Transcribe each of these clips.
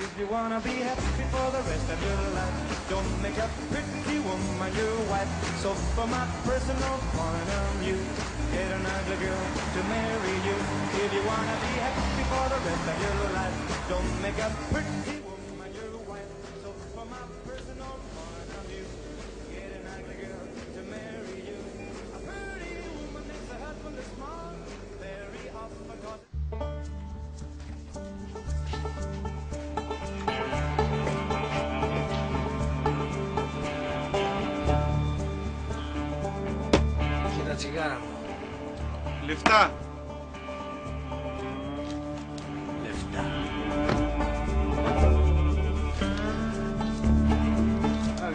If you wanna be happy for the rest of your life, don't make a pretty woman your wife. So from my personal point of view, get an ugly girl to marry you. If you wanna be happy for the rest of your life, don't make a pretty woman your wife. So from my personal point of view, get an ugly girl to marry you. A pretty woman makes a husband smart, very often cause... Τσιγάρα μου. Λεφτά. Λεφτά.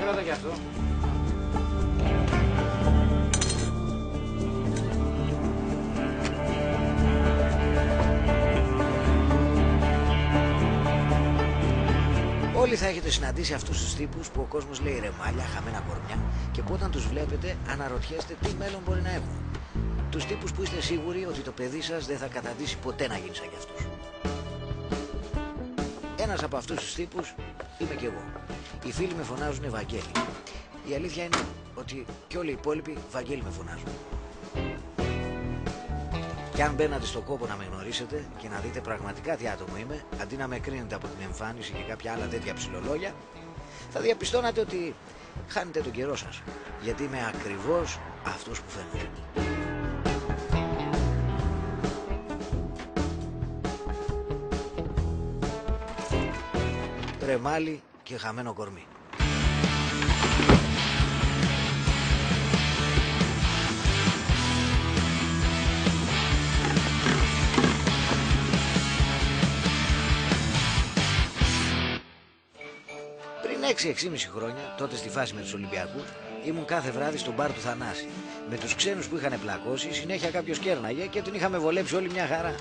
Κράτα κι αυτό. Όλοι θα έχετε συναντήσει αυτούς τους τύπους που ο κόσμος λέει ρεμάλια, χαμένα κορμιά και που όταν τους βλέπετε αναρωτιέστε τι μέλλον μπορεί να έχουν. Τους τύπους που είστε σίγουροι ότι το παιδί σας δεν θα καταντήσει ποτέ να γίνει σαν κι αυτούς. Ένας από αυτούς τους τύπους είμαι κι εγώ. Οι φίλοι με φωνάζουν Βαγγέλη. Η αλήθεια είναι ότι κι όλοι οι υπόλοιποι Βαγγέλη με φωνάζουν. Κι αν μπαίνατε στον κόπο να με γνωρίσετε και να δείτε πραγματικά τι άτομο είμαι, αντί να με κρίνετε από την εμφάνιση και κάποια άλλα τέτοια ψιλολόγια, θα διαπιστώνατε ότι χάνετε τον καιρό σας, γιατί είμαι ακριβώς αυτός που φαίνομαι. Ρεμάλι και χαμένο κορμί. Πριν 6-6,5 χρόνια, τότε στη φάση με τους Ολυμπιακούς, ήμουν κάθε βράδυ στο μπαρ του Θανάση. Με τους ξένους που είχαν πλακώσει, συνέχεια κάποιος κέρναγε και την είχαμε βολέψει όλη μια χαρά.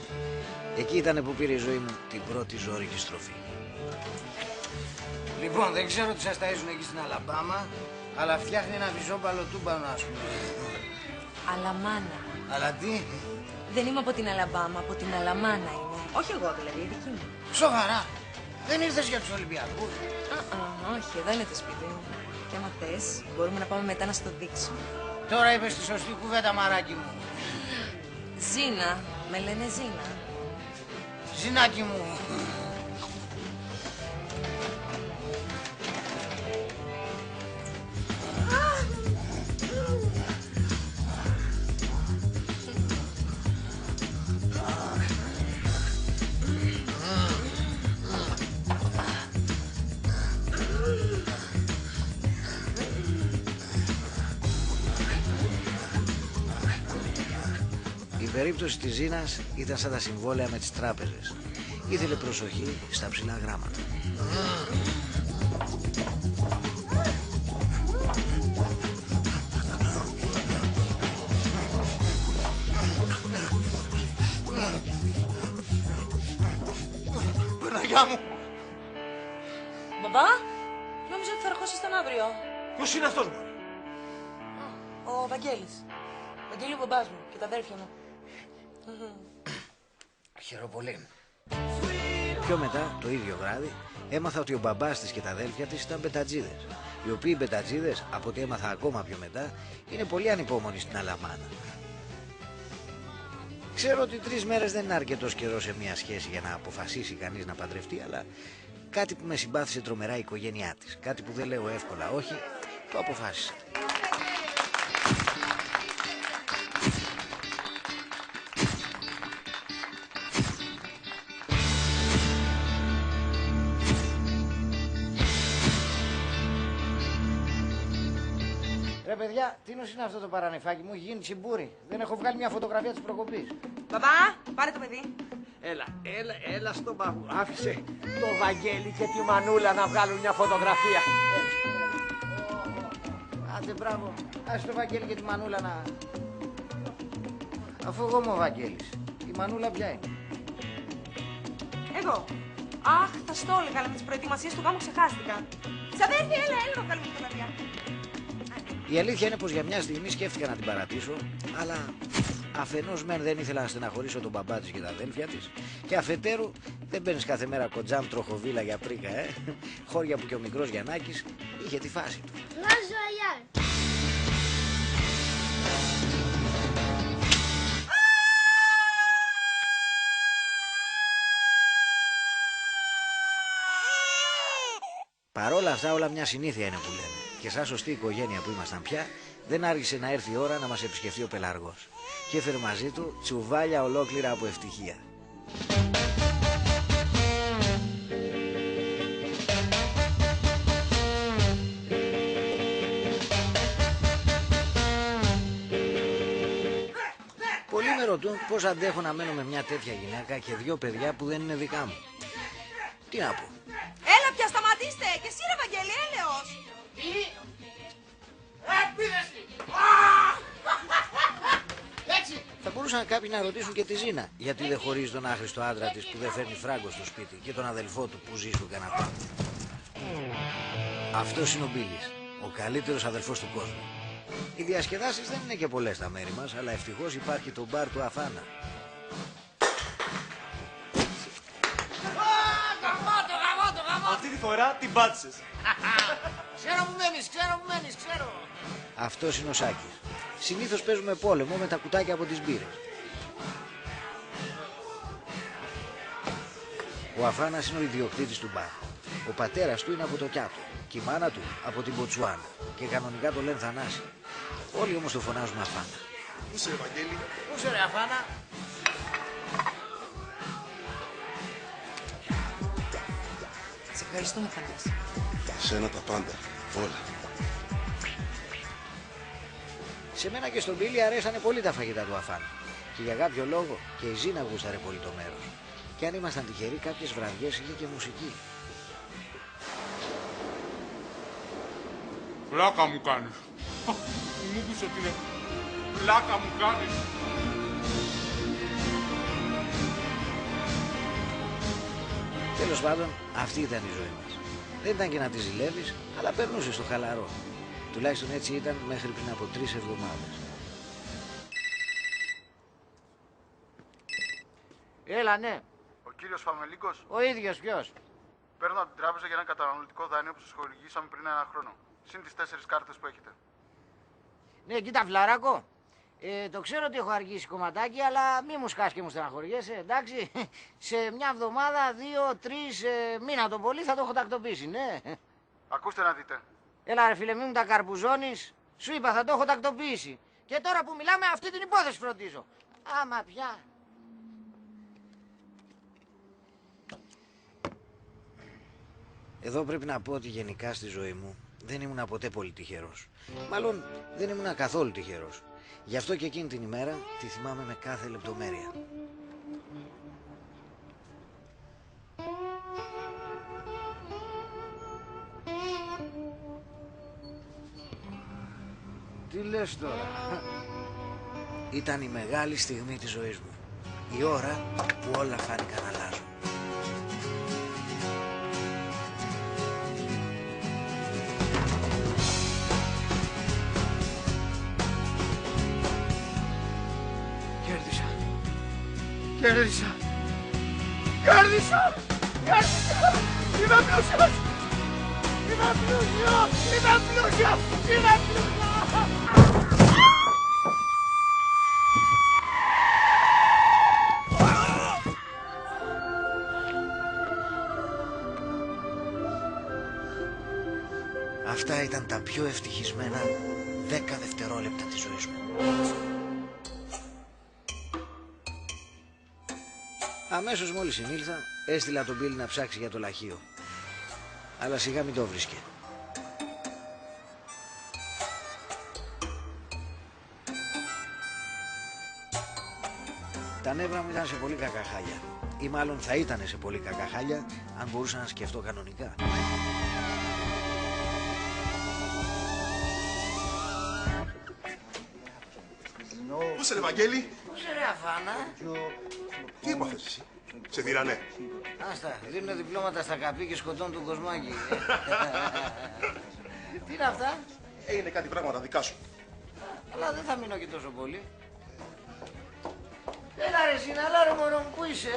Εκεί ήταν που πήρε η ζωή μου την πρώτη ζώρικη στροφή. Λοιπόν, δεν ξέρω τι σας ταΐζουν εκεί στην Αλαμπάμα, αλλά φτιάχνει ένα βυζόμπαλο τούμπανο, ας πούμε. Αλαμάνα. Αλλά τι? Δεν είμαι από την Αλαμπάμα, από την Αλαμάνα είμαι. Όχι εγώ δηλαδή, η δική μου. Σοβαρά. Δεν ήρθες για τους Ολυμπιακούς? Όχι, εδώ είναι το σπίτι μου. Και άμα θες, μπορούμε να πάμε μετά να στο δείξω. Τώρα είπες τη σωστή κουβέντα, μαράκι μου. Ζήνα. Με λένε Ζήνα. Ζηνάκι μου. Η περίπτωση της Ζήνας ήταν σαν τα συμβόλαια με τις τράπεζες. Ήθελε προσοχή στα ψηλά γράμματα. Παναγιά μου! Μπαμπά, νόμιζα ότι θα ερχόσασταν αύριο. Ποιος είναι αυτός, μωρή? Ο Βαγγέλης. Βαγγέλη ο μπαμπάς μου και τα αδέρφια μου. Χαίρομαι πολύ. Πιο μετά, το ίδιο βράδυ, έμαθα ότι ο μπαμπάς της και τα αδέλφια της ήταν μπετατζίδες. Οι οποίοι μπετατζίδες, από ό,τι έμαθα ακόμα πιο μετά, είναι πολύ ανυπόμονοι στην Αλαμάνα. Ξέρω ότι 3 μέρες δεν είναι αρκετός καιρός σε μια σχέση για να αποφασίσει κανείς να παντρευτεί, αλλά κάτι που με συμπάθησε τρομερά η οικογένειά της, κάτι που δεν λέω εύκολα όχι, το αποφάσισα. Ρε παιδιά, τι είναι αυτό το παρανεφάκι μου, έχει γίνει τσιμπούρι. Δεν έχω βγάλει μια φωτογραφία της προκοπής. Μπαμπά, πάρε το παιδί. Έλα στο μπαμπού. Άφησε το Βαγγέλη και τη Μανούλα να βγάλουν μια φωτογραφία. Άντε μπράβο, άσε το Βαγγέλη και τη Μανούλα να... Αφού εγώ είμαι ο Βαγγέλης, η Μανούλα ποια είναι? Εγώ. Αχ, θα στο έλεγα, αλλά με τις προετοιμασίες του γάμου ξεχάστηκα. Ξαδέρφη, έλα να βγάλουμε φωτογραφία. Η αλήθεια είναι πως για μια στιγμή σκέφτηκα να την παρατήσω, αλλά Αφενός μεν δεν ήθελα να στεναχωρήσω τον μπαμπά της και τα αδέλφια της, και αφετέρου δεν παίρνεις κάθε μέρα κοντζάμ τροχοβίλα για πρίκα, χώρια που και ο μικρός Γιαννάκης είχε τη φάση του. Παρόλα αυτά όλα μια συνήθεια είναι που λένε, και σαν σωστή οικογένεια που ήμασταν πια, δεν άργησε να έρθει η ώρα να μας επισκεφτεί ο πελαργός και έφερε μαζί του τσουβάλια ολόκληρα από ευτυχία. Πολλοί με ρωτούν πώς αντέχω να μένω με μια τέτοια γυναίκα και 2 παιδιά που δεν είναι δικά μου. Τι να πω. Έλα πια, σταματήστε! Και εσύ ρε Βαγγέλη, έλεος! Θα μπορούσαν κάποιοι να ρωτήσουν και τη Ζήνα γιατί δεν χωρίζει τον άχρηστο άντρα της που δεν φέρνει φράγκο στο σπίτι και τον αδελφό του που ζει στο καναπέ. Αυτός είναι ο Μπίλης, ο καλύτερος αδελφός του κόσμου. Οι διασκεδάσεις δεν είναι και πολλές στα μέρη μας, αλλά ευτυχώς υπάρχει το μπαρ του Αφάνα. Αυτή τη φορά την πάτησες. Ξέρω που μένεις, ξέρω. Αυτός είναι ο Σάκης. Συνήθως παίζουμε πόλεμο με τα κουτάκια από τις μπύρες. Ο Αφάνας είναι ο ιδιοκτήτης του μπαρ. Ο πατέρας του είναι από το Κιάτο και η μάνα του από την Μποτσουάνα και κανονικά το λένε Θανάση. Όλοι όμως το φωνάζουν Αφάνα. Πού είσαι, Ευαγγέλη? Πού είσαι ρε Αφάνα? Σε ευχαριστούμε, Θανάση. Σένα τα πάντα, όλα. Σε μένα και στον Μπίλη αρέσανε πολύ τα φαγητά του Αφάνα και για κάποιο λόγο και η Ζήνα γούσταρε πολύ το μέρος. Και αν ήμασταν τυχεροί κάποιες βραδιές είχε και μουσική. Πλάκα μου κάνεις. Μου είπες ότι είναι πλάκα μου κάνεις. Τέλος πάντων, αυτή ήταν η ζωή μας. Δεν ήταν και να τη ζηλεύεις, αλλά περνούσε στο χαλαρό. Τουλάχιστον έτσι ήταν μέχρι πριν από 3 εβδομάδες. Έλα, ναι. Ο κύριος Φαμελίκος. Ο ίδιος ποιος? Παίρνω από την τράπεζα για ένα καταναλωτικό δάνειο που σας χορηγήσαμε πριν 1 χρόνο. Συν τις 4 κάρτες που έχετε. Ναι, κοίτα Φλαράκο. Το ξέρω ότι έχω αργήσει κομματάκι, αλλά μη μου σκάς και μου στεναχωριέσαι, εντάξει. Σε μια εβδομάδα, 2-3 μήνα το πολύ θα το έχω τακτοποιήσει, ναι. Ακούστε να δείτε. Έλα ρε φίλε, μη μου τα καρπουζώνεις. Σου είπα θα το έχω τακτοποιήσει. Και τώρα που μιλάμε αυτή την υπόθεση φροντίζω. Άμα πια. Εδώ πρέπει να πω ότι γενικά στη ζωή μου δεν ήμουν ποτέ πολύ τυχερός. Μάλλον δεν ήμουν καθόλου τυχερός. Γι' αυτό και εκείνη την ημέρα τη θυμάμαι με κάθε λεπτομέρεια. Τι λες τώρα? Ήταν η μεγάλη στιγμή της ζωής μου. Η ώρα που όλα φάνηκαν να αλλάζουν. Κέρδισα! Είμαι πλούσιος! Αυτά ήταν τα πιο ευτυχισμένα 10 δευτερόλεπτα της ζωής μου. Αμέσως μόλις συνήλθα, έστειλα τον Μπίλη να ψάξει για το λαχείο. Αλλά σιγά μην το βρίσκε. Τα νεύρα μου ήταν σε πολύ κακά χάλια. Ή μάλλον θα ήταν σε πολύ κακά χάλια, αν μπορούσα να σκεφτώ κανονικά. Πού είσαι, Ευαγγέλη? Πού είσαι ρε Αφάνα? Τι έπαθες εσύ? Σε δίρανε? Άστα, δίνουν διπλώματα στα καπί και σκοτώνουν τον κοσμάκι. Τι είναι αυτά? Είναι κάτι πράγματα δικά σου. Αλλά δεν θα μείνω και τόσο πολύ. Έλα ρε Σιναλά ρε μωρό μου, πού είσαι?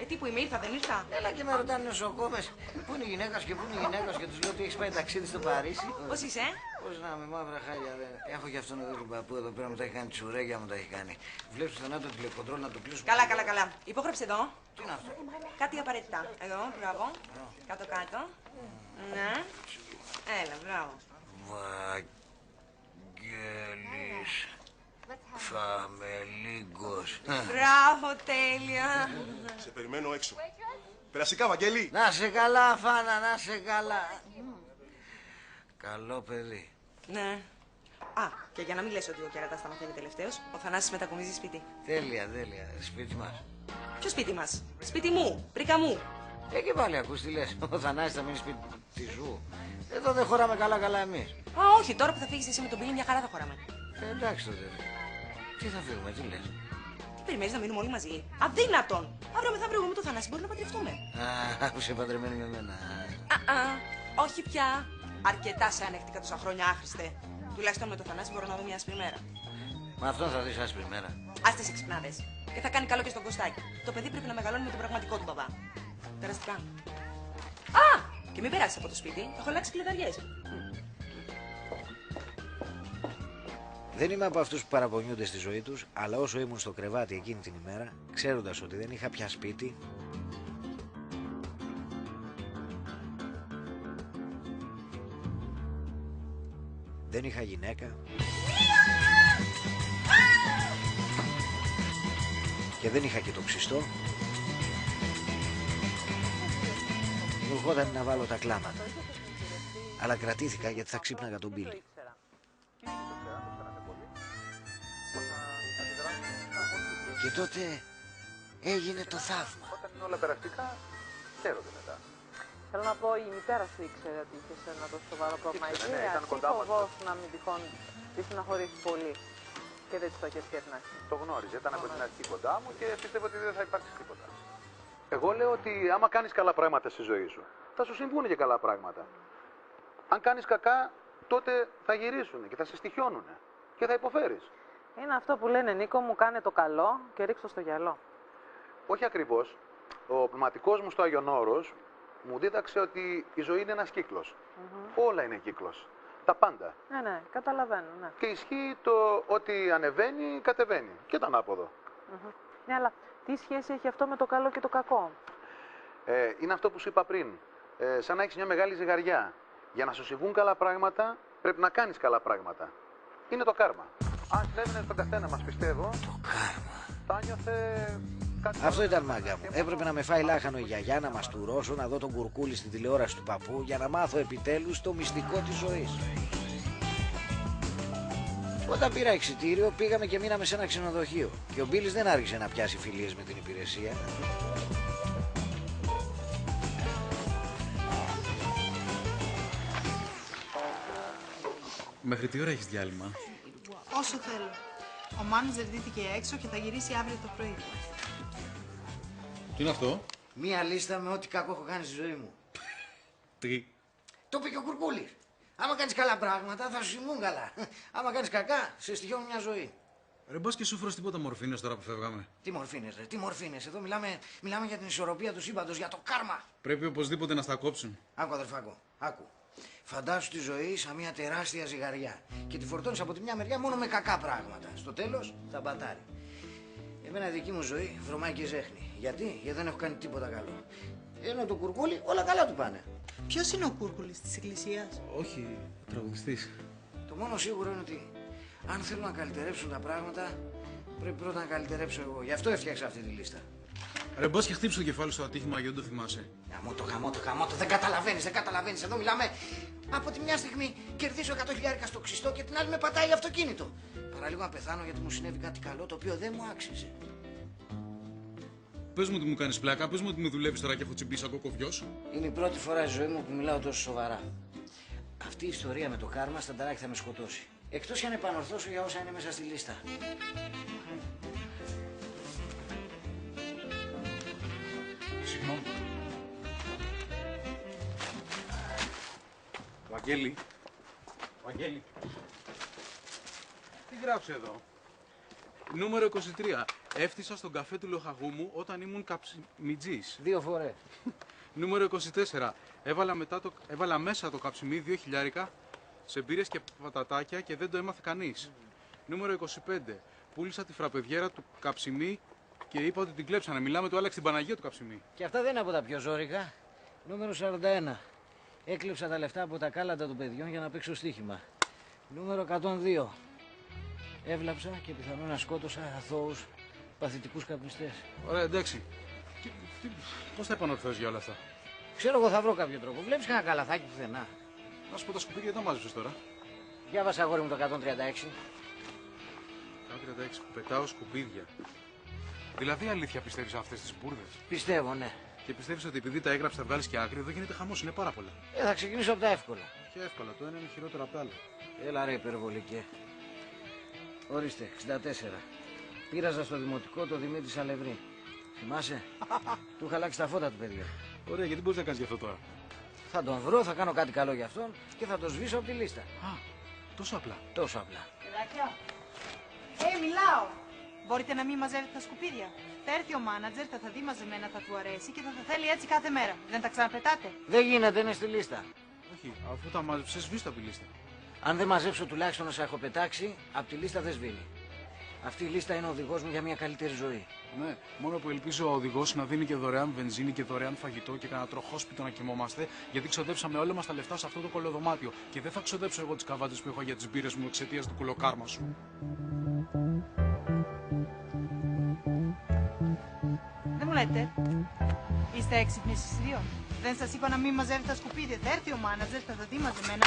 Τι που είμαι, ήρθα, δεν ήρθα. Έλα και με ρωτάνε νοσοκόμες. Πού είναι η γυναίκα σου και πού είναι η γυναίκα σου και τους λέω ότι έχεις πάει ταξίδι στο Παρίσι. Πώς είσαι, Πώς να με μαύρα χάλια ρε. Έχω και αυτόν εδώ τον παππού εδώ πέρα μου τα έχει κάνει τσουρέγια μου τα έχει κάνει. Βλέπεις τον άντρα τηλεκοντρόλ να το κλείσουμε. Καλά, καλά, καλά. Υπόγραψε εδώ. Τι είναι αυτό? Κάτι απαραίτητα. Εδώ, μπράβο. Κάτω-κάτω. Ναι. Έλα, μπράβο. Βαγγέλης Φαμελίγκος. Μπράβο, τέλεια. Σε περιμένω έξω. Περαστικά, Βαγγέλη. Να σε καλά, Φάνα, να σε καλά. Καλό παιδί. Ναι. Α, και για να μην λες ότι ο κερατάς τα μαθαίνει τελευταίος, ο Θανάσης μετακομίζει σπίτι. Τέλεια, τέλεια. Σπίτι μας. Ποιο σπίτι μας? Σπίτι μου, πρίκα μου. Και πάλι ακούς τι λες. Ο Θανάσης θα μείνει σπίτι σου. Εδώ δεν χωράμε καλά εμείς. Α, όχι, τώρα που θα φύγεις εσύ με τον Πίλη, μια χαρά θα χωράμε. Εντάξει τότε. Τι θα φύγουμε, τι λες? Τι περιμένεις να μείνουμε όλοι μαζί? Αδύνατον! Αύριο μεθαύριο εγώ με τον Θανάση μπορεί να παντρευτούμε. Α, που είσαι παντρεμένη με μένα. Όχι πια. Αρκετά σε ανέχτηκα τόσα χρόνια, άχρηστε. Τουλάχιστον με τον Θανάση μπορώ να δω μια άσπρη μέρα. Με αυτόν θα δεις άσπρη μέρα. Άστε σε ξυπνάδες. Και θα κάνει καλό και στον Κωστάκη. Το παιδί πρέπει να μεγαλώνει με τον πραγματικό του μπαμπά. Περαστικά. Α! Και μην περάσει από το σπίτι, έχω αλλάξει κλειδαριές. Δεν είμαι από αυτούς που παραπονιούνται στη ζωή τους, αλλά όσο ήμουν στο κρεβάτι εκείνη την ημέρα, ξέροντας ότι δεν είχα πια σπίτι, δεν είχα γυναίκα και δεν είχα και το ξυστό, μου ερχόταν να βάλω τα κλάματα. Αλλά κρατήθηκα γιατί θα ξύπναγα τον Μπίλη. Και τότε έγινε το θαύμα. Όταν είναι όλα περαστικά, χαίρονται μετά. Θέλω να πω, η μητέρα σου ήξερε ότι είχες ένα τόσο σοβαρό πρόβλημα. Ήξερε, ναι, ήταν κοντά μας. Φοβόσου να μην τυχόν τη στεναχωρήσει πολύ και δεν της το έχεις πει την αρχή. Το γνώριζε, ήταν από την αρχή κοντά μου και πιστεύω ότι δεν θα υπάρξει τίποτα. Εγώ λέω ότι άμα κάνεις καλά πράγματα στη ζωή σου, θα σου συμβούν και καλά πράγματα. Αν κάνεις κακά, τότε θα γυρίσουν και θα σε στοιχιώνουν και θα υποφέρεις. Είναι αυτό που λένε, Νίκο μου, κάνε το καλό και ρίξω στο γυαλό. Όχι ακριβώς. Ο πνευματικός μου στο Άγιον Όρος μου δίδαξε ότι η ζωή είναι ένας κύκλος. Όλα είναι κύκλος. Τα πάντα. Ναι, καταλαβαίνω, ναι. Και ισχύει το ότι ανεβαίνει, κατεβαίνει. Και το ανάποδο. Ναι, αλλά τι σχέση έχει αυτό με το καλό και το κακό? Είναι αυτό που σου είπα πριν. Σαν να έχεις μια μεγάλη ζυγαριά. Για να σου συμβούν καλά πράγματα, πρέπει να κάνεις καλά πράγματα. Είναι το κάρμα. Αν συνέβαινε στον καθένα μας, πιστεύω, Το κάρμα. θα νιώθε κάτι. Αυτό ήταν μάγκα μου. Έπρεπε να με φάει λάχανο η γιαγιά, να μαστουρώσω, να δω τον κουρκούλι στην τηλεόραση του παππού για να μάθω επιτέλους το μυστικό της ζωής. Όταν πήρα εξιτήριο, πήγαμε και μείναμε σε ένα ξενοδοχείο. Και ο Μπίλης δεν άρχισε να πιάσει φιλίες με την υπηρεσία. Μέχρι τι ώρα έχεις διάλειμμα? Όσο θέλω. Ο Μάνος ζερδίθηκε έξω και θα γυρίσει αύριο το πρωί. Τι είναι αυτό? Μία λίστα με ό,τι κακό έχω κάνει στη ζωή μου. Τι? Το είπε και ο Κουρκούλης. Άμα κάνεις καλά πράγματα, θα σου συμβούν καλά. Άμα κάνεις κακά, σε στοιχιώνει μια ζωή. Ρε μπας και σου φέρω τίποτα μορφήνες τώρα που φεύγαμε. Τι μορφήνες, ρε, τι μορφήνες. Εδώ μιλάμε για την ισορροπία του σύμπαντος, για το κάρμα. Πρέπει οπωσδήποτε να στα κόψουν. Άκου, αδερφάκο, άκου. Φαντάσου τη ζωή σαν μια τεράστια ζυγαριά και τη φορτώνεις από τη μια μεριά μόνο με κακά πράγματα. Στο τέλος θα μπατάρει. Εμένα δική μου ζωή βρωμάει και ζέχνει. Γιατί δεν έχω κάνει τίποτα καλό. Ενώ το Κουρκούλι όλα καλά του πάνε. Ποιος είναι ο Κούρκουλης της Εκκλησίας? Όχι, ο τραγουδιστής. Το μόνο σίγουρο είναι ότι αν θέλουν να καλυτερέψουν τα πράγματα, πρέπει πρώτα να καλυτερέψω εγώ. Γι' αυτό έφτιαξα αυτή τη λίστα. Ρε μπας και χτύψε το κεφάλι στο ατύχημα γιατί δεν το θυμάσαι. Γαμώτο, δεν καταλαβαίνεις. Εδώ μιλάμε από τη μια στιγμή κερδίζω 100.000 στο ξυστό και την άλλη με πατάει αυτοκίνητο. Παραλίγο να πεθάνω γιατί μου συνέβη κάτι καλό το οποίο δεν μου άξιζε. Πες μου ότι μου κάνεις πλάκα, πες μου ότι μου δουλεύεις τώρα και έχω τσιμπήσει σαν κοκοβιός. Είναι η πρώτη φορά στη ζωή μου που μιλάω τόσο σοβαρά. Αυτή η ιστορία με το κάρμα στανταράκι θα με σκοτώσει. Εκτός κι αν επανορθώσω για όσα είναι μέσα στη λίστα. Συγγνώμη. Βαγγέλη. Τι γράψε εδώ? Νούμερο 23. Έφτιασα στον καφέ του λοχαγού μου όταν ήμουν καψιμιτζής. 2 φορές. Νούμερο 24. Έβαλα μέσα το καψιμί 2 χιλιάρικα σε μπύρες και πατατάκια και δεν το έμαθε κανείς. Νούμερο 25. Πούλησα τη φραπεδιέρα του καψιμί και είπα ότι την κλέψανε. Μιλάμε, του άλλαξε την Παναγία του καψιμί. Και αυτά δεν είναι από τα πιο ζόρικα. Νούμερο 41. Έκλεψα τα λεφτά από τα κάλαντα των παιδιών για να παίξω στοίχημα. Νούμερο 102. Έβλαψα και πιθανόν σκότωσα αθώους παθητικούς καπνιστές. Ωραία, εντάξει. Πώς θα επανορθώσεις για όλα αυτά? Ξέρω εγώ, θα βρω κάποιο τρόπο. Βλέπεις κανένα καλαθάκι πουθενά? Να σου πω, τα σκουπίδια τα μάζεψες τώρα. Διάβασα, αγόρι μου, το 136. 136 που πετάω σκουπίδια. Δηλαδή αλήθεια πιστεύεις αυτές τις μπουρδες? Πιστεύω, ναι. Και πιστεύεις ότι επειδή τα έγραψες θα βγάλεις και άκρη? Εδώ γίνεται χαμός, είναι πάρα πολλά. Θα ξεκινήσω από τα εύκολα. Και εύκολα, το ένα είναι χειρότερο από το άλλο. Έλα ρε υπερβολικέ. Ορίστε, 64. Πήραζα στο δημοτικό το Δημήτρη Σαλευρή. Θυμάσαι? Του είχα αλλάξει τα φώτα του παιδιά. Ωραία, γιατί μπορείς να κάνεις γι' αυτό τώρα? Θα τον βρω, θα κάνω κάτι καλό για αυτόν και θα τον σβήσω από τη λίστα. Α, τόσο απλά. Τόσο απλά. Παιδάκια. Μιλάω. Μπορείτε να μην μαζεύετε τα σκουπίδια? Θα έρθει ο μάνατζερ, θα δει μαζεμένα, θα του αρέσει και θα θέλει έτσι κάθε μέρα. Δεν τα ξαναπετάτε? Δεν γίνεται, είναι στη λίστα. Όχι, αφού τα μάζεψες, σβήστε από τη λίστα. Αν δεν μαζέψω τουλάχιστον όσα έχω πετάξει, από τη λίστα δεν σβήνει. Αυτή η λίστα είναι ο οδηγός μου για μια καλύτερη ζωή. Ναι, μόνο που ελπίζω ο οδηγός να δίνει και δωρεάν βενζίνη και δωρεάν φαγητό και κανένα τροχόσπιτο να κοιμόμαστε, γιατί ξοδέψαμε όλα μας τα λεφτά σε αυτό το κολοδωμάτιο. Και δεν θα ξοδέψω εγώ τις καβάτες που έχω για τις μπύρες μου εξαιτίας του κουλοκάρμα σου. Δεν μου λέτε. Είστε έξυπνοι εσείς δύο? Δεν σας είπα να μην μαζεύετε τα σκουπίδια? Θα έρθει ο μάνατζερ, θα δει μαζεμένα.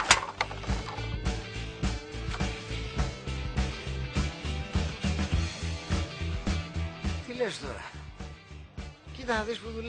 Τι λες τώρα? Κοίτα να δεις που δουλεύει.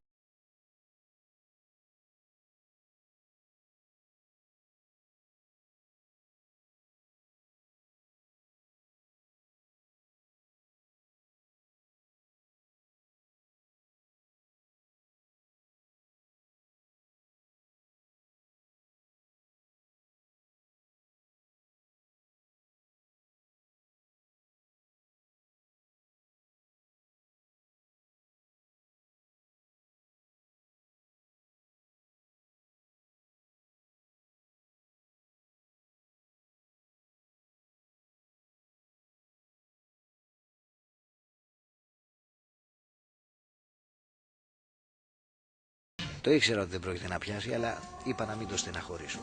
Το ήξερα ότι δεν πρόκειται να πιάσει, αλλά είπα να μην το στεναχωρήσω.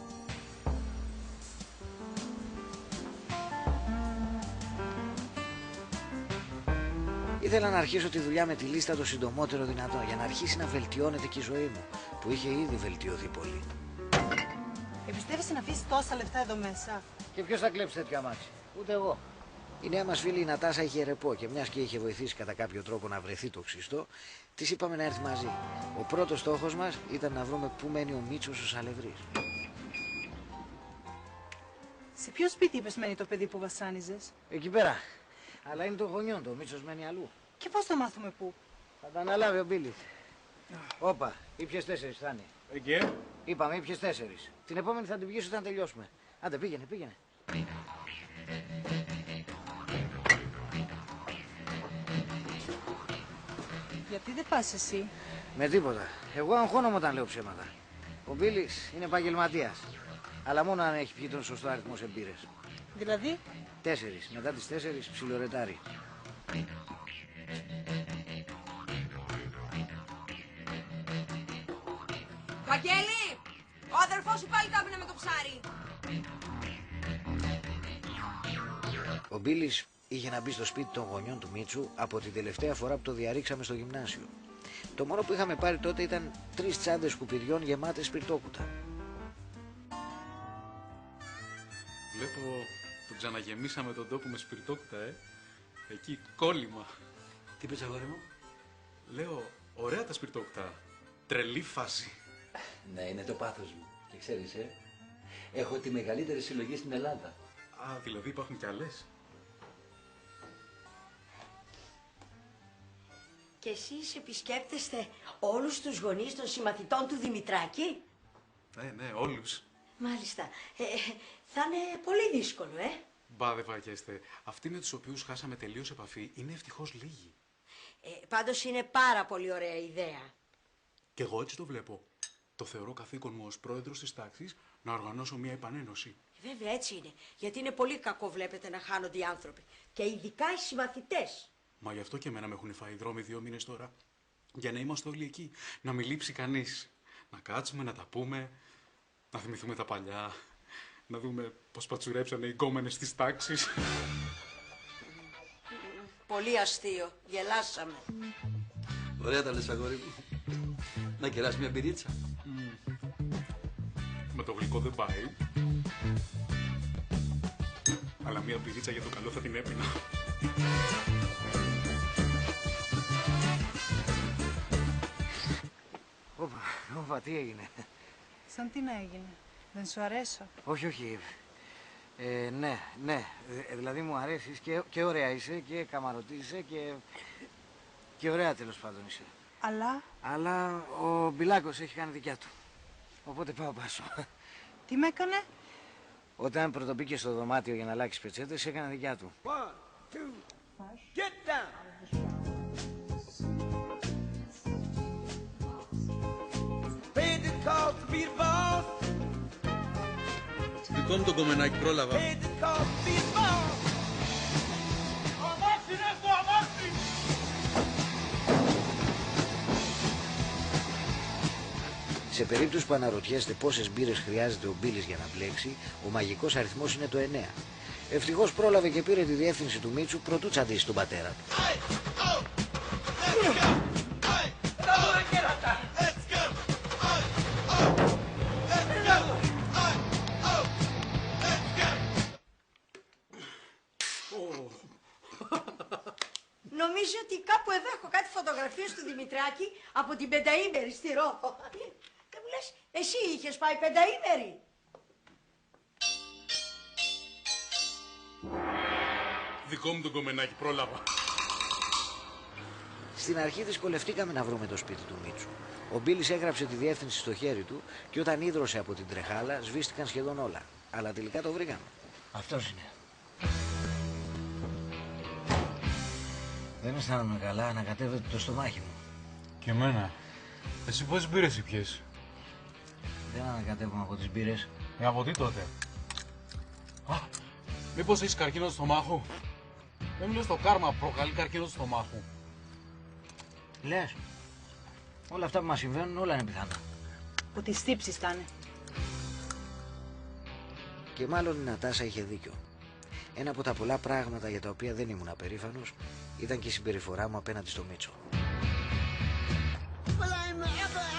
Ήθελα να αρχίσω τη δουλειά με τη λίστα το συντομότερο δυνατό, για να αρχίσει να βελτιώνεται και η ζωή μου, που είχε ήδη βελτιωθεί πολύ. Εμπιστεύεσαι να αφήσεις τόσα λεφτά εδώ μέσα? Και ποιος θα κλέψει τέτοια μάτια? Ούτε εγώ. Η νέα μας φίλη η Νατάσα είχε ρεπό και μιας και είχε βοηθήσει κατά κάποιο τρόπο να βρεθεί το ξύστο, της είπαμε να έρθει μαζί. Ο πρώτος στόχος μας ήταν να βρούμε πού μένει ο Μίτσος ο Σαλευρής. Σε ποιο σπίτι είπες μένει το παιδί που βασάνιζες? Εκεί πέρα. Αλλά είναι το γονιόν, το Μίτσος μένει αλλού. Και πώς θα μάθουμε πού? Θα τα αναλάβει ο Μπίλης. Όπα, ήπιες 4 θα είναι. Εκεί, Είπαμε, ήπιες 4. Την επόμενη θα την πηγείς όταν τελειώσουμε. Άντε, πήγαινε, πήγαινε. Γιατί δεν πας εσύ? Με τίποτα. Εγώ αγχώνομαι όταν λέω ψέματα. Ο Μπίλης είναι επαγγελματίας. Αλλά μόνο αν έχει πιει τον σωστό αριθμό σε μπύρες. Δηλαδή? 4. Μετά τις 4 ψιλορετάρει. Βαγγέλη! Ο αδερφός σου πάλι κάμινε με το ψάρι. Ο Μπίλης είχε να μπει στο σπίτι των γονιών του Μίτσου από την τελευταία φορά που το διαρρήξαμε στο γυμνάσιο. Το μόνο που είχαμε πάρει τότε ήταν 3 τσάντες σκουπιδιών γεμάτες σπιρτόκουτα. βλέπω τον ξαναγεμίσαμε τον τόπο με σπιρτόκουτα, Εκεί, κόλλημα. Τι πες, αγόρι μου? Λέω, ωραία τα σπιρτόκουτα. Τρελή φάση. Ναι, είναι το πάθος μου. Και ξέρεις, έχω τη μεγαλύτερη συλλογή στην Ελλάδα. Α, δηλαδή υπάρχουν κι άλλες. Και εσείς επισκέπτεστε όλους τους γονείς των συμμαθητών του Δημητράκη? Ναι, όλους. Μάλιστα. Θα είναι πολύ δύσκολο, Μπα, δεν βαριέστε. Αυτοί με τους οποίους χάσαμε τελείως επαφή είναι ευτυχώς λίγοι. Πάντως είναι πάρα πολύ ωραία ιδέα. Κι εγώ έτσι το βλέπω. Το θεωρώ καθήκον μου ως πρόεδρος της τάξης να οργανώσω μια επανένωση. Βέβαια έτσι είναι. Γιατί είναι πολύ κακό, βλέπετε, να χάνονται οι άνθρωποι. Και ειδικά οι συμμαθητές. Μα γι' αυτό και εμένα με έχουν φάει δρόμοι 2 μήνες τώρα. Για να είμαστε όλοι εκεί. Να μην λείψει κανείς. Να κάτσουμε, να τα πούμε. Να θυμηθούμε τα παλιά. Να δούμε πώς πατσουρέψανε οι γκόμενες της τάξης. Πολύ αστείο. Γελάσαμε. Ωραία τα λες, αγόρι μου. Να κεράσει μια μπυρίτσα. Με το γλυκό δεν πάει. Αλλά μια μπυρίτσα για το καλό θα την έπινα. Όπα, τι έγινε? Σαν τι να έγινε? Δεν σου αρέσω? Όχι. Ναι. Δηλαδή μου αρέσεις και ωραία είσαι και καμαρωτή και ωραία τέλος πάντων είσαι. Αλλά ο Μπιλάκος έχει κάνει δικιά του. Οπότε πάω πάσο. Τι με έκανε? Όταν πρωτομπήκε στο δωμάτιο για να αλλάξει πετσέτες, έκανε δικιά του. 1, 2, get down. Paid the cost to be the boss. Δικό μου τον κομμενάκι πρόλαβα. Paid the cost to be the boss. Αμάξι, ρε, στο αμάξι. Σε περίπτωση που αναρωτιέστε πόσες μπύρες χρειάζεται ο Μπίλης για να μπλέξει, ο μαγικός αριθμός είναι το 9. Ευτυχώς πρόλαβε και πήρε τη διεύθυνση του Μίτσου προτού τσαντήσει τον πατέρα του. Νομίζω ότι κάπου εδώ έχω κάτι φωτογραφίες του Δημητράκη από την πενταήμερη στη Ρόδο. Δεν μου λες, εσύ είχες πάει πενταήμερη? Δικό μου τον κομμενάκι πρόλαβα. Στην αρχή δυσκολευτήκαμε να βρούμε το σπίτι του Μίτσου. Ο Μπίλης έγραψε τη διεύθυνση στο χέρι του και όταν ίδρωσε από την τρεχάλα σβήστηκαν σχεδόν όλα. Αλλά τελικά το βρήκαμε. Αυτός είναι. Δεν αισθάνομαι καλά, ανακατεύεται το στομάχι μου. Και εμένα. Εσύ πόσες μπύρες πιες? Δεν ανακατεύομαι από τις μπύρες. Από τι τότε? Μήπως έχεις καρκίνο του στομάχου? Δεν μου λες το κάρμα προκαλεί καρκίνο του στομάχου? Λες, όλα αυτά που μας συμβαίνουν όλα είναι πιθανά. Που τις τύψεις ήταν. Και μάλλον η Νατάσα είχε δίκιο. Ένα από τα πολλά πράγματα για τα οποία δεν ήμουν απερήφανος ήταν και η συμπεριφορά μου απέναντι στο Μίτσο. Well, I'm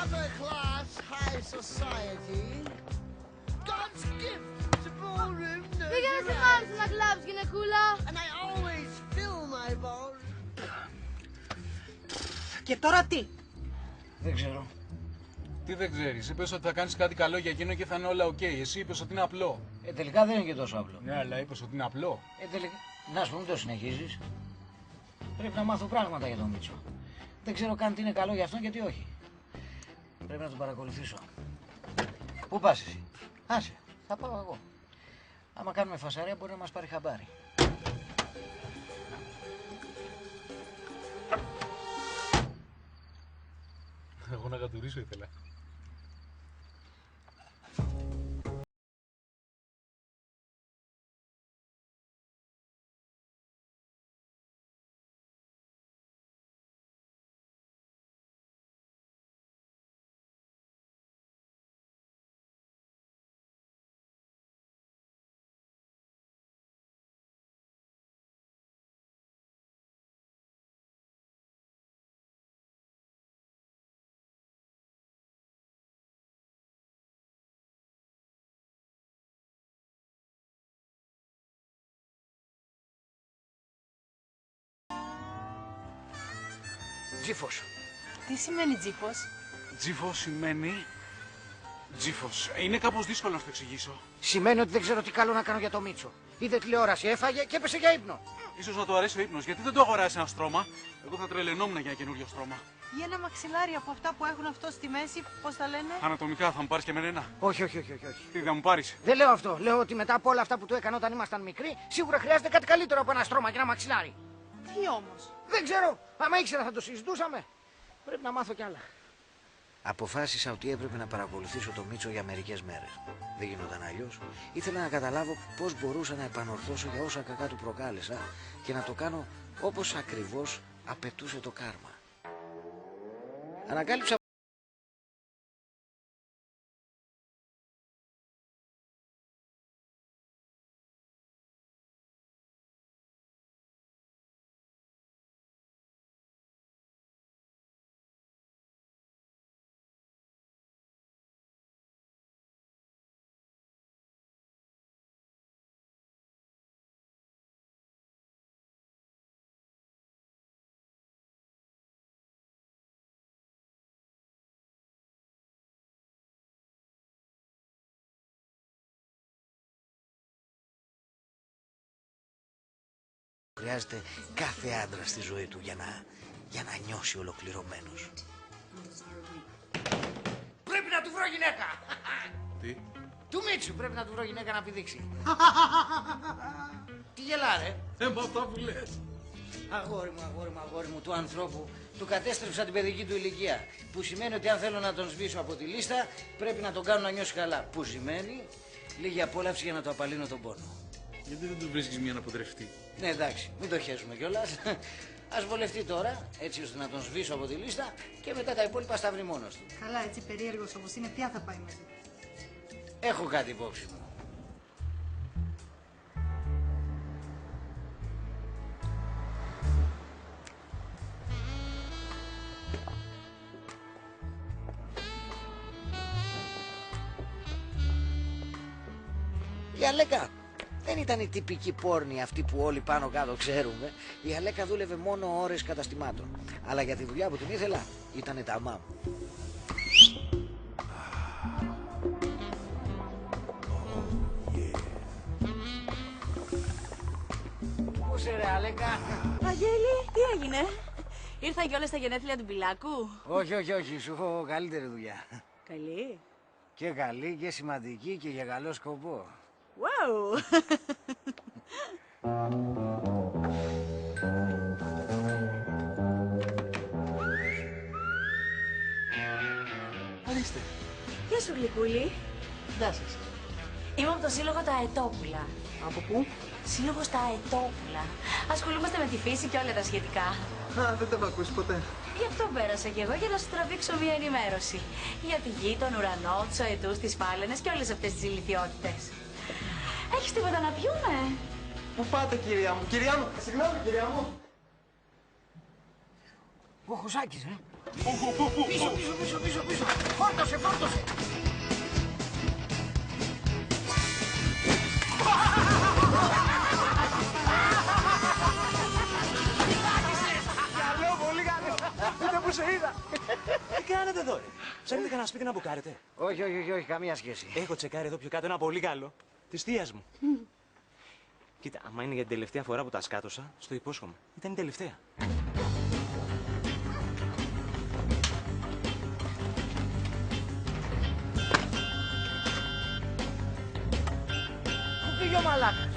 upper class, high society. God's gift to ballroom. Πήγαινε σε χάρη να κλάψεις, γυναικούλα. And I always fill my bowl. Και τώρα τι? Δεν ξέρω. Τι δεν ξέρεις? Είπες ότι θα κάνεις κάτι καλό για εκείνο και θα είναι όλα οκ. Εσύ είπες ότι είναι απλό. Τελικά δεν είναι και τόσο απλό. Ναι, αλλά είπες ότι είναι απλό. Τελικά... Να σου πω, μην το συνεχίζεις. Πρέπει να μάθω πράγματα για τον Μίτσο. Δεν ξέρω καν τι είναι καλό για αυτόν και τι όχι. Πρέπει να τον παρακολουθήσω. Πού πας εσύ? Άσε, θα πάω εγώ. Άμα κάνουμε φασαρία μπορεί να μας πάρει χαμπάρι. Εγώ να κατουρίσω ήθελα. Τζίφος. Τι σημαίνει τζίφος? Τζίφος σημαίνει... Τζίφος. Είναι κάπως δύσκολο να το εξηγήσω. Σημαίνει ότι δεν ξέρω τι καλό να κάνω για το Μίτσο. Είδε τηλεόραση, έφαγε και έπεσε για ύπνο. Ίσως να του αρέσει ο ύπνος. Γιατί δεν το αγοράσει ένα στρώμα? Εγώ θα τρελαινόμουν για ένα καινούριο στρώμα. Ή ένα μαξιλάρι από αυτά που έχουν αυτό στη μέση, πώς τα λένε? Ανατομικά, θα μου πάρεις και εμένα ένα? Όχι. Τι θα μου πάρεις? Δεν λέω αυτό. Λέω ότι μετά από όλα αυτά που του έκανα όταν ήμασταν μικροί, σίγουρα χρειάζεται κάτι καλύτερο από ένα στρώμα και ένα μαξιλάρι. Τι όμως? Δεν ξέρω. Άμα ήξερα θα το συζητούσαμε. Πρέπει να μάθω κι άλλα. Αποφάσισα ότι έπρεπε να παρακολουθήσω το Μίτσο για μερικές μέρες. Δεν γινόταν αλλιώς. Ήθελα να καταλάβω πώς μπορούσα να επανορθώσω για όσα κακά του προκάλεσα και να το κάνω όπως ακριβώς απαιτούσε το κάρμα. Ανακάλυψα χρειάζεται κάθε άντρα στη ζωή του για να νιώσει ολοκληρωμένος. Πρέπει να του βρω γυναίκα. Τι? Του Μίτσου πρέπει να του βρω γυναίκα να πηδήξει. Τι γελάρε. Με αυτά που λες. Αγόρι μου, του ανθρώπου του κατέστρεψα την παιδική του ηλικία. Που σημαίνει ότι αν θέλω να τον σβήσω από τη λίστα πρέπει να τον κάνω να νιώσει καλά. Που σημαίνει λίγη απόλαυση για να το απαλύνω τον πόνο. Γιατί δεν του βρίσκεις μια να παντρευτεί? Ναι, εντάξει, μην το χέσουμε κιόλας. Ας βολευτεί τώρα, έτσι ώστε να τον σβήσω από τη λίστα και μετά τα υπόλοιπα στα βρει μόνος του. Καλά, έτσι περίεργος όπως είναι, ποια θα πάει μαζί. Έχω κάτι υπόψη μου. Η Αλέκα δεν ήταν η τυπική πόρνη αυτή που όλοι πάνω κάτω ξέρουμε. Η Αλέκα δούλευε μόνο ώρες καταστημάτων. Αλλά για τη δουλειά που την ήθελα ήτανε τα μάμ. Πού είσαι ρε Αλέκα? Βαγγέλη, τι έγινε? Ήρθαν κιόλας στα γενέθλια του Μπιλάκου. Όχι, σου έχω καλύτερη δουλειά. Καλή. Και καλή και σημαντική και για καλό σκοπό. Wow. Ορίστε. Γεια σου, Γλυκούλη. Γεια σας. Είμαι από το Σύλλογο Τα Αετόπουλα. Από πού? Σύλλογος Τα Αετόπουλα. Ασχολούμαστε με τη φύση και όλα τα σχετικά. Α, δεν τα έχω ακούσει ποτέ. Γι' αυτό πέρασα κι εγώ για να σου τραβήξω μια ενημέρωση. Για τη γη, τον ουρανό, τους αετούς, τις φάλαινες και όλες αυτές τις ηλιθιότητες. Έχεις τίποτα να πιούμε? Πού πάτε, κυρία μου? Κυρία μου, συγγνώμη, κυρία μου. Ο Χωσάκης, Πίσω. Φόρτωσε. Καλό, πολύ καλό. Δείτε που σε είδα. Τι κάνετε εδώ, ρε? Ψάχνετε κανένα σπίτι να μπουκάρετε? Όχι, καμία σχέση. Έχω τσεκάρει εδώ πιο κάτω ένα πολύ καλό. Της θείας μου. Κοίτα, άμα είναι για την τελευταία φορά που τα σκάτωσα, στο υπόσχομαι. Ήταν η τελευταία. Πού πήγε ο μαλάκας?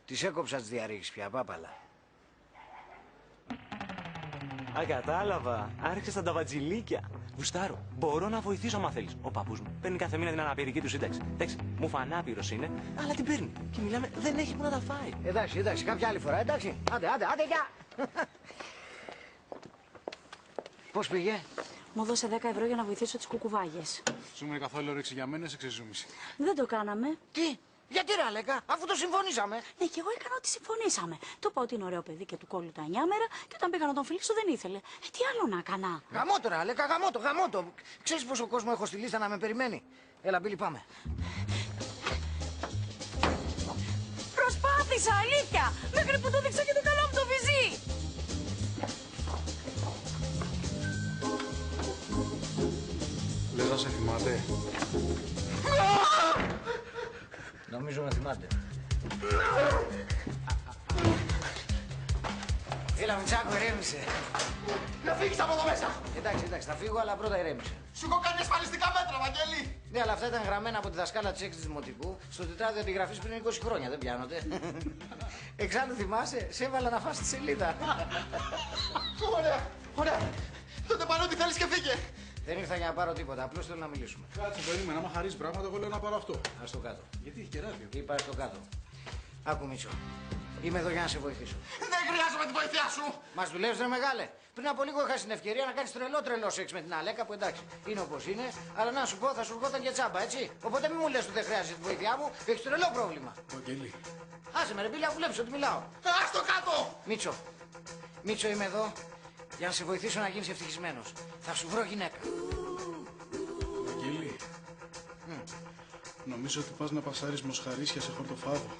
Τις έκοψα τις διαρρήξεις πια, πάπαλα. Α, κατάλαβα. Άρχισε τα ταβατζιλίκια. Γουστάρω. Μπορώ να βοηθήσω άμα θέλεις. Ο παππούς μου παίρνει κάθε μήνα την αναπηρική του σύνταξη. Εντάξει, μου φανάπηρος είναι, αλλά την παίρνει. Και μιλάμε, δεν έχει που να τα φάει. Εντάξει, κάποια άλλη φορά, εντάξει. Άντε, γεια. Πώς πήγε? Μου δώσε 10 ευρώ για να βοηθήσω τις κουκουβάγες. Σου ήμουν καθόλου όρεξη για μένα σε ξεζούμιση. Δεν το κάναμε. Τι? Γιατί ρε Αλέκα, αφού το συμφωνήσαμε. Ναι, και εγώ έκανα ό,τι συμφωνήσαμε. Του είπα ότι είναι ωραίο παιδί και του κόλλου τα 9 μέρα και όταν πήγα να τον φιλήσω δεν ήθελε. Τι άλλο να έκανα? Γαμώτο ρε Αλέκα, γαμώτο. Ξέρεις πόσο κόσμο έχω στη λίστα να με περιμένει? Έλα, Μπίλη, πάμε. Προσπάθησα, αλήθεια! Μέχρι που το δείξα και το καλό μου το βυζί! Λες να σε θυμάται? Νομίζω με θυμάται. Έλα, Μητσάκο, ηρέμησε. Να φύγεις από εδώ μέσα. Εντάξει, θα φύγω, αλλά πρώτα ηρέμησε. Σου έχω κάνει ασφαλιστικά μέτρα, Βαγγέλη. Ναι, αλλά αυτά ήταν γραμμένα από τη δασκάλα της 6ης Δημοτικού στο τετράδιο αντιγραφής πριν 20 χρόνια. Δεν πιάνονται. Εξάλλου θυμάσαι, σε έβαλα να φας τη σελίδα. Ωραία. Τότε πάρε ό,τι θέλεις και φύγε. Δεν ήρθα για να πάρω τίποτα, απλώς θέλω να μιλήσουμε. Κάτσε, περίμενα. Άμα χαρίζει πράγματα, εγώ λέω να πάρω αυτό. Ας το κάτω. Γιατί έχει και ράδιο. Είπα στο κάτω. Άκου, Μίτσο. Είμαι εδώ για να σε βοηθήσω. Δεν χρειάζομαι τη βοήθειά σου. Μας δουλεύεις, ρε μεγάλε. Πριν από λίγο είχα την ευκαιρία να κάνεις τρελό σεξ με την Αλέκα που εντάξει είναι όπως είναι, αλλά να σου πω θα σου βγόταν και τσάμπα, έτσι. Οπότε μην μου λες ότι δεν χρειάζεται τη βοήθειά μου, έχεις τρελό πρόβλημα. Βαγγέλη. Άσε με ρε Μπίλα, βλέπεις ότι μιλάω. Ας το κάτω. Μίτσο, είμαι εδώ για να σε βοηθήσω να γίνεις ευτυχισμένος. Θα σου βρω γυναίκα. Βαγγέλη. Νομίζω ότι πας να πασάρεις μοσχαρίσια σε χορτοφάδο.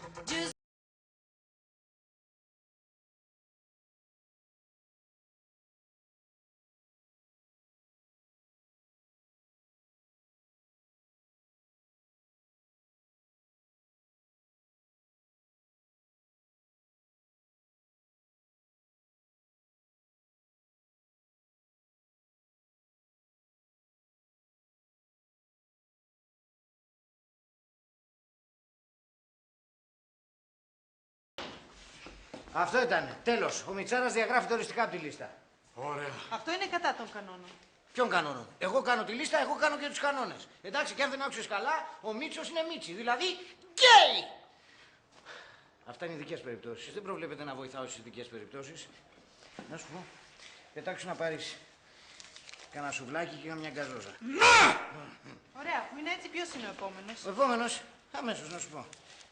Αυτό ήτανε. Τέλος. Ο Μιτσάρας διαγράφεται οριστικά από τη λίστα. Ωραία. Αυτό είναι κατά των κανόνων. Ποιον κανόνων? Εγώ κάνω τη λίστα, εγώ κάνω και τους κανόνες. Εντάξει, και αν δεν άκουσες καλά, ο Μίτσος είναι Μίτσι, δηλαδή γκέι! Αυτά είναι ειδικές περιπτώσεις. Δεν προβλέπεται να βοηθάω στις ειδικές περιπτώσεις. Να σου πω, πετάξου να πάρεις κανένα σουβλάκι και μια γκαζόζα. Ωραία, που είναι έτσι, ποιος είναι ο επόμενος? Ο επόμενος, αμέσως να σου πω.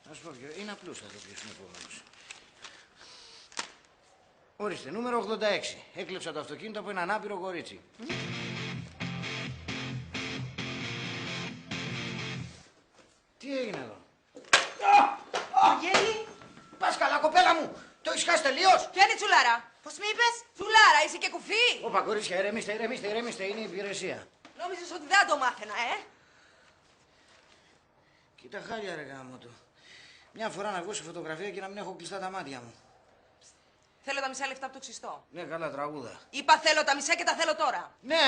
Να σου πω ποιο. Είναι απλούστατο ποιος είναι ο επόμενος. Ορίστε, νούμερο 86. Έκλεψα το αυτοκίνητο από έναν άπειρο κορίτσι. Τι έγινε εδώ? Βαγγέλη! Πας καλά, κοπέλα μου! Το έχεις χάσει τελείως! Ποια είναι η τσουλάρα? Πώς με είπες? Τσουλάρα, είσαι και κουφή! Όπα, κορίτσια, ηρεμήστε, είναι η υπηρεσία. Νόμιζες ότι δεν το μάθαινα, Κοίτα χάλια ρε γάμο του. Μια φορά να βγω σε φωτογραφία και να μην έχω κλειστά τα μάτια μου. Θέλω τα μισά λεφτά από το ξυστό. Ναι, καλά, τραγούδα. Είπα θέλω τα μισά και τα θέλω τώρα. Ναι.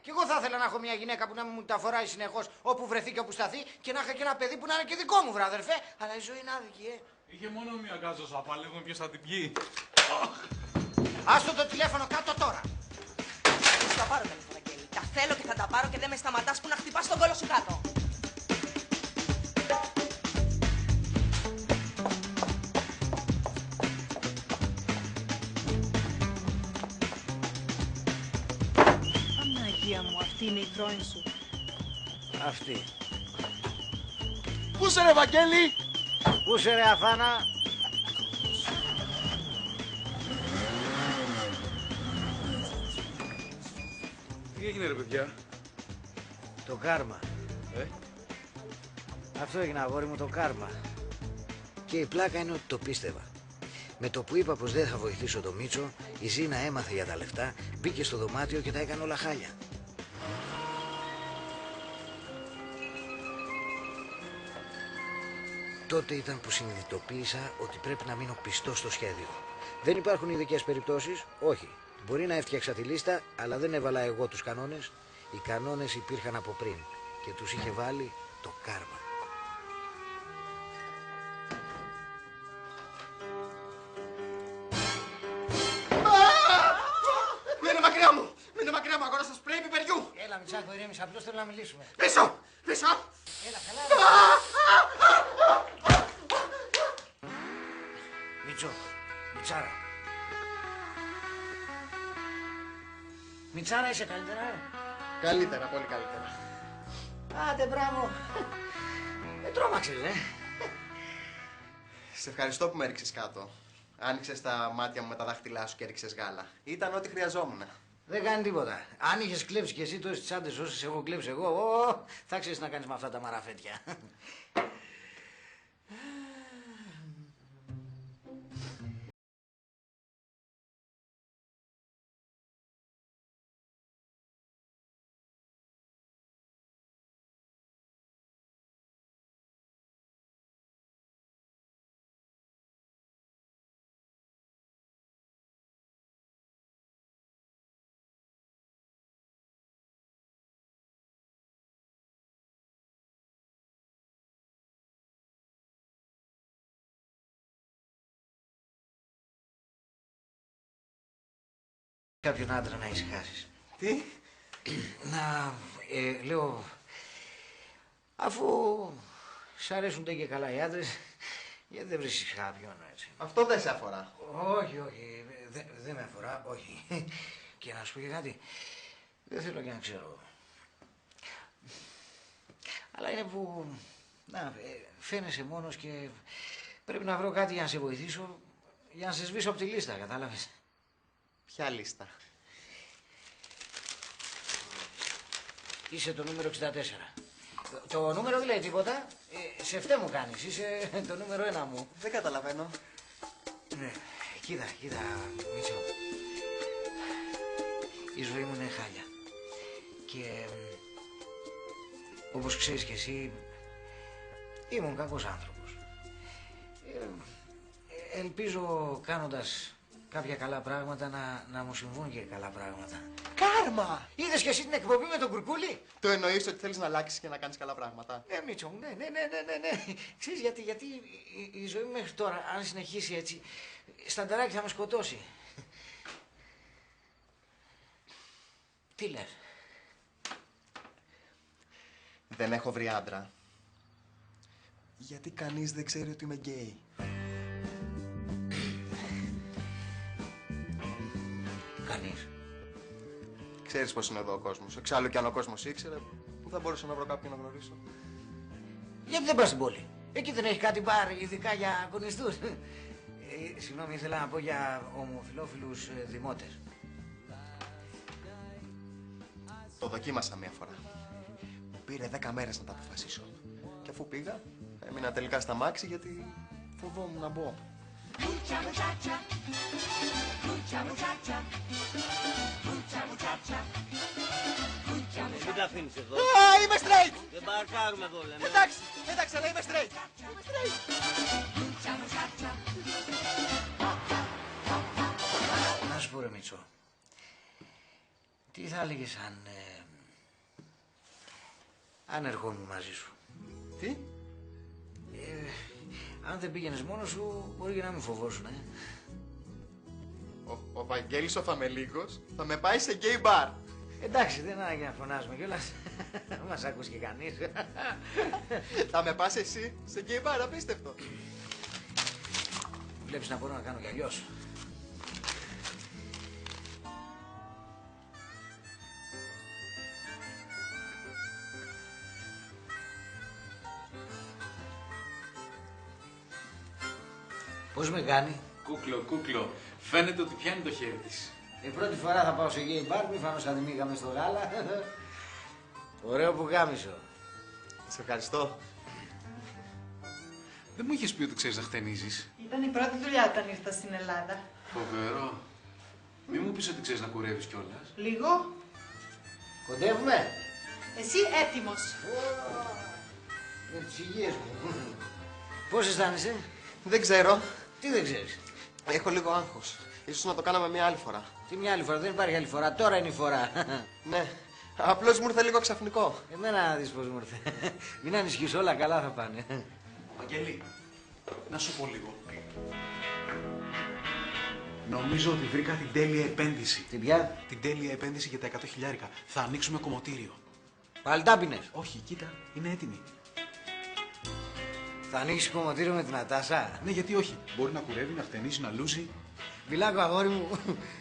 Κι εγώ θα ήθελα να έχω μια γυναίκα που να μου τα φοράει συνεχώς όπου βρεθεί και όπου σταθεί και να είχα και ένα παιδί που να είναι και δικό μου, βράδερφε. Αλλά η ζωή είναι άδικη, Είχε μόνο μία γκάζοσα, παλεύουμε ποιος θα την πιει. Άστο το τηλέφωνο κάτω τώρα. Θα τα πάρω τα λεφτά, Βαγγέλη. Τα θέλω και θα τα πάρω και δεν με σταματάς που να χτυπάς τον κόλο σου κάτω. Παναγία μου, αυτή είναι η πρώην σου. Αυτή. Πού σε ρε Βαγγέλη! Πού σε ρε Αφάνα! Τι έγινε ρε παιδιά? Το κάρμα. Αυτό έγινε αγόρι μου, το κάρμα. Και η πλάκα είναι ότι το πίστευα. Με το που είπα πως δεν θα βοηθήσω το Μίτσο, η Ζήνα έμαθε για τα λεφτά, μπήκε στο δωμάτιο και τα έκανε όλα χάλια. Τότε ήταν που συνειδητοποίησα ότι πρέπει να μείνω πιστός στο σχέδιο. Δεν υπάρχουν ειδικές περιπτώσεις, όχι. Μπορεί να έφτιαξα τη λίστα, αλλά δεν έβαλα εγώ τους κανόνες. Οι κανόνες υπήρχαν από πριν και τους είχε βάλει το κάρμα. Μείνε μακριά μου, αγόρασα σπρέι πιπεριού. Έλα Μητσάκο, ηρέμησε, απλώς θέλω να μιλήσουμε. Πίσω! Έλα, καλά. Μίτσο, Μιτσάρα. Μιτσάρα, είσαι καλύτερα, Καλύτερα, πολύ καλύτερα. Άντε, μπράβο. Τρόμαξες, Σε ευχαριστώ που με έριξες κάτω. Άνοιξες τα μάτια μου με τα δάχτυλά σου και έριξες γάλα. Ήταν ό,τι χρειαζόμουν. Δεν κάνει τίποτα. Αν είχες κλέψει κι εσύ τόσες τσάντες όσες έχω κλέψει εγώ, θα ξέρεις να κάνεις με αυτά τα μαραφέτια. κάποιον άντρα να ησυχάσεις. Τι? Λέω, αφού σ' αρέσουν και καλά οι άντρες, γιατί δεν βρίσκεις κάποιον έτσι. Αυτό δεν σε αφορά. Όχι, όχι, δεν με αφορά, όχι. Και να σου πω και κάτι, δεν θέλω και να ξέρω. Αλλά είναι που, φαίνεσαι μόνος και πρέπει να βρω κάτι για να σε βοηθήσω, για να σε σβήσω από τη λίστα, κατάλαβες. Ποια λίστα? Είσαι το νούμερο 64. Το νούμερο δεν λέει τίποτα. Σε φταί μου κάνεις. Είσαι το νούμερο 1 μου. Δεν καταλαβαίνω. Ναι. Κοίτα, Μίτσο. Η ζωή μου είναι χάλια. Και όπως ξέρεις κι εσύ, ήμουν κακός άνθρωπος. Ελπίζω κάνοντας κάποια καλά πράγματα να μου συμβούν και καλά πράγματα. Κάρμα! Είδες κι εσύ την εκπομπή με τον Κουρκούλη? Το εννοείς ότι θέλεις να αλλάξεις και να κάνεις καλά πράγματα? Ναι, Μίτσο, ναι. Ξέρεις γιατί η ζωή μου μέχρι τώρα, αν συνεχίσει έτσι, στανταράκι θα με σκοτώσει. Τι λες? Δεν έχω βρει άντρα. Γιατί κανείς δεν ξέρει ότι είμαι γκέι. Κανείς. Ξέρεις πώς είναι εδώ ο κόσμος. Εξάλλου κι αν ο κόσμος ήξερε, πού θα μπορούσα να βρω κάποιον να γνωρίσω. Γιατί δεν πας στην πόλη? Εκεί δεν έχει κάτι μπαρ ειδικά για αγωνιστούς. Συγγνώμη, ήθελα να πω για ομοφυλόφιλους δημότες. Το δοκίμασα μία φορά. Μου πήρε 10 μέρες να τα αποφασίσω. Και αφού πήγα, έμεινα τελικά στα μάξι γιατί φοβόμουν να μπω. Μην τα αφήνεις εδώ. Είμαι straight! Δεν παρκάρουμε εδώ, λέμε. Εντάξει, αλλά είμαι straight. Να σου πω ρε Μίτσο, τι θα έλεγες αν ερχόμουν μαζί σου? Τι? Αν δεν πήγαινες μόνος σου, μπορεί και να μην φοβόσουν, Ο Βαγγέλης ο Θαμελίκος θα με πάει σε γκέι μπαρ. Εντάξει, δεν ανάγκη να φωνάζουμε κιόλας. Μας ακούς και κανείς. Θα με πας εσύ σε γκέι μπαρ, απίστευτο. Βλέπεις να μπορώ να κάνω κι αλλιώς. Πώς με κάνει? Κούκλο. Φαίνεται ότι πιάνει το χέρι της. Πρώτη φορά θα πάω σε γκέι μπαρ, μη φανώ σαν τη μήκα μες στο γάλα. Ωραίο που γάμισο. Σε ευχαριστώ. Δεν μου είχες πει ότι ξέρεις να χτενίζεις? Ήταν η πρώτη δουλειά όταν ήρθα στην Ελλάδα. Φοβερό. Μη μου πεις ότι ξέρεις να κουρεύεις κιόλας. Λίγο. Κοντεύουμε. Εσύ έτοιμος. Με τις υγείες μου. Πώς αισθάνεσαι? Δεν ξέρω. Τι δεν ξέρεις? Έχω λίγο άγχος. Ίσως να το κάναμε μια άλλη φορά. Τι μια άλλη φορά? Δεν υπάρχει άλλη φορά. Τώρα είναι η φορά. Ναι. Απλώς μου ήρθε λίγο ξαφνικό. Εμένα να δεις πώς μου ήρθε. Μην ανησυχείς, όλα καλά θα πάνε. Βαγγέλη, να σου πω λίγο. Νομίζω ότι βρήκα την τέλεια επένδυση. Την ποια? Την τέλεια επένδυση για τα 100 χιλιάρικα. Θα ανοίξουμε κομμωτήριο. Πάλι τα πίνες? Όχι, κοίτα, είναι έτοιμη. Θα ανοίξεις κομμωτήριο με την Νατάσα? Ναι, γιατί όχι. Μπορεί να κουρεύει, να χτενίζει, να λούζει. Μιλάκο, αγόρι μου,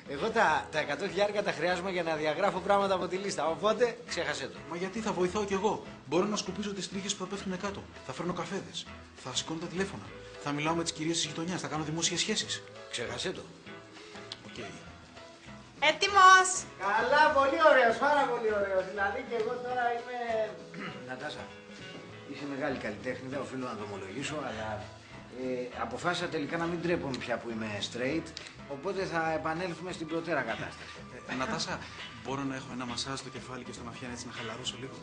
εγώ τα 100 χιλιάρικα τα χρειάζομαι για να διαγράφω πράγματα από τη λίστα. Οπότε ξέχασέ το. Μα γιατί θα βοηθάω κι εγώ. Μπορώ να σκουπίζω τις τρίχες που θα πέφτουν κάτω. Θα φέρνω καφέδες. Θα σηκώνω τα τηλέφωνα. Θα μιλάω με τις κυρίες της γειτονιάς. Θα κάνω δημόσιες σχέσεις. Ξέχασέ το. Οκ. Έτοιμος! Καλά, πολύ ωραίος, πάρα πολύ ωραίος. Δηλαδή και εγώ τώρα είμαι... Νατάσα, είσαι μεγάλη καλλιτέχνη, δεν οφείλω να το ομολογήσω, αλλά αποφάσισα τελικά να μην τρέπομαι πια που είμαι straight, οπότε θα επανέλθουμε στην προτέρα κατάσταση. Νατάσα, μπορώ να έχω ένα μασάζ στο κεφάλι και στον αφιάν έτσι να χαλαρώσω λίγο?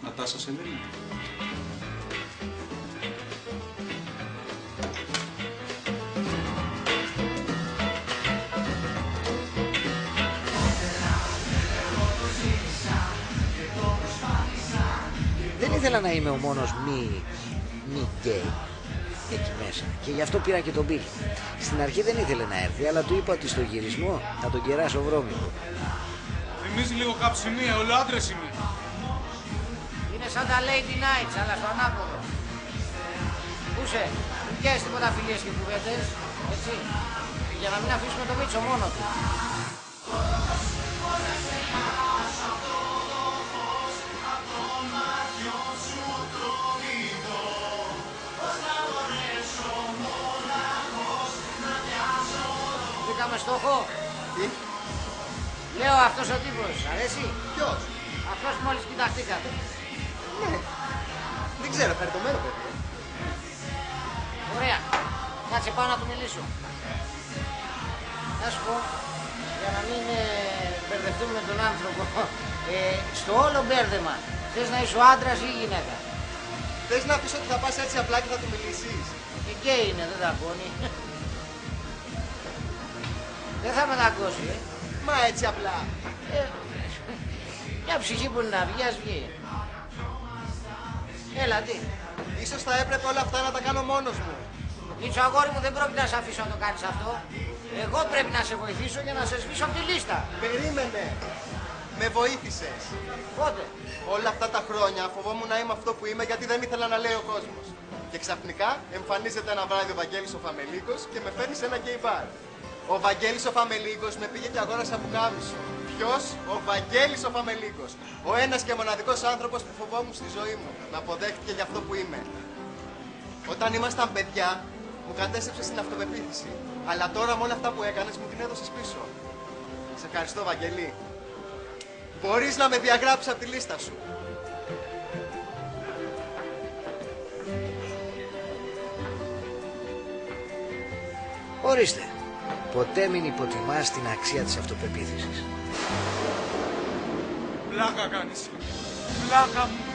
Νατάσα, σε λέει. Δεν ήθελα να είμαι ο μόνος μη γκέι. εκεί μέσα. Και γι' αυτό πήρα και τον Μπιλ. Στην αρχή δεν ήθελε να έρθει, αλλά του είπα ότι στο γυρισμό θα τον κεράσω βρώμικο. Θυμίζει λίγο καψιμία, όλο άντρες είναι. Είναι σαν τα Lady Nights, αλλά στο ανάποδο. Πούσε, μην πιάσεις τίποτα φιλίες και κουβέντες, έτσι, για να μην αφήσουμε το Μίτσο μόνο του. Βρήκαμε στόχο. Τι? Λέω αυτός ο τύπος, αρέσει? Ποιος? Αυτός που μόλις κοιταχτήκατε. Ναι. Δεν ξέρω, χαριτωμένο παιδί. Ωραία. Κάτσε πάω να του μιλήσω. Να σου πω, για να μην μπερδευτούμε με τον άνθρωπο, στο όλο μπέρδεμα, θες να είσαι ο άντρας ή η γυναίκα? Θες να πεις ότι θα πας έτσι απλά και θα του μιλήσεις? Και γκέι είναι, δεν τα πόνει. Δεν θα με δαγκώσει, Μα έτσι απλά. Μια ψυχή που είναι να βγει, ας βγει. Έλα, τι. Ίσως θα έπρεπε όλα αυτά να τα κάνω μόνος μου. Μίτσο, αγόρι μου, δεν πρόκειται να σε αφήσω να το κάνεις αυτό. Εγώ πρέπει να σε βοηθήσω για να σε σβήσω από τη λίστα. Περίμενε. Με βοήθησες. Πότε? Όλα αυτά τα χρόνια φοβόμουν να είμαι αυτό που είμαι γιατί δεν ήθελα να λέει ο κόσμος. Και ξαφνικά εμφανίζεται ένα βράδυ ο Βαγγέλης ο Φαμελίκος και με φέρνει σε ένα γκέι μπαρ. Ο Βαγγέλης ο Φαμελίκος με πήγε και αγόρασα πουκάμισο. Ποιος? Ο Βαγγέλης ο Φαμελίκος. Ο ένας και μοναδικός άνθρωπος που φοβόμουν στη ζωή μου. Με αποδέχτηκε για αυτό που είμαι. Όταν ήμασταν παιδιά, μου κατέστρεψες την αυτοπεποίθηση. Αλλά τώρα με όλα αυτά που έκανες μου την έδωσες πίσω. Σε ευχαριστώ, Βαγγέλη. Μπορείς να με διαγράψεις από τη λίστα σου. Ορίστε, ποτέ μην υποτιμάς την αξία της αυτοπεποίθησης. Πλάκα κάνεις. Πλάκα μου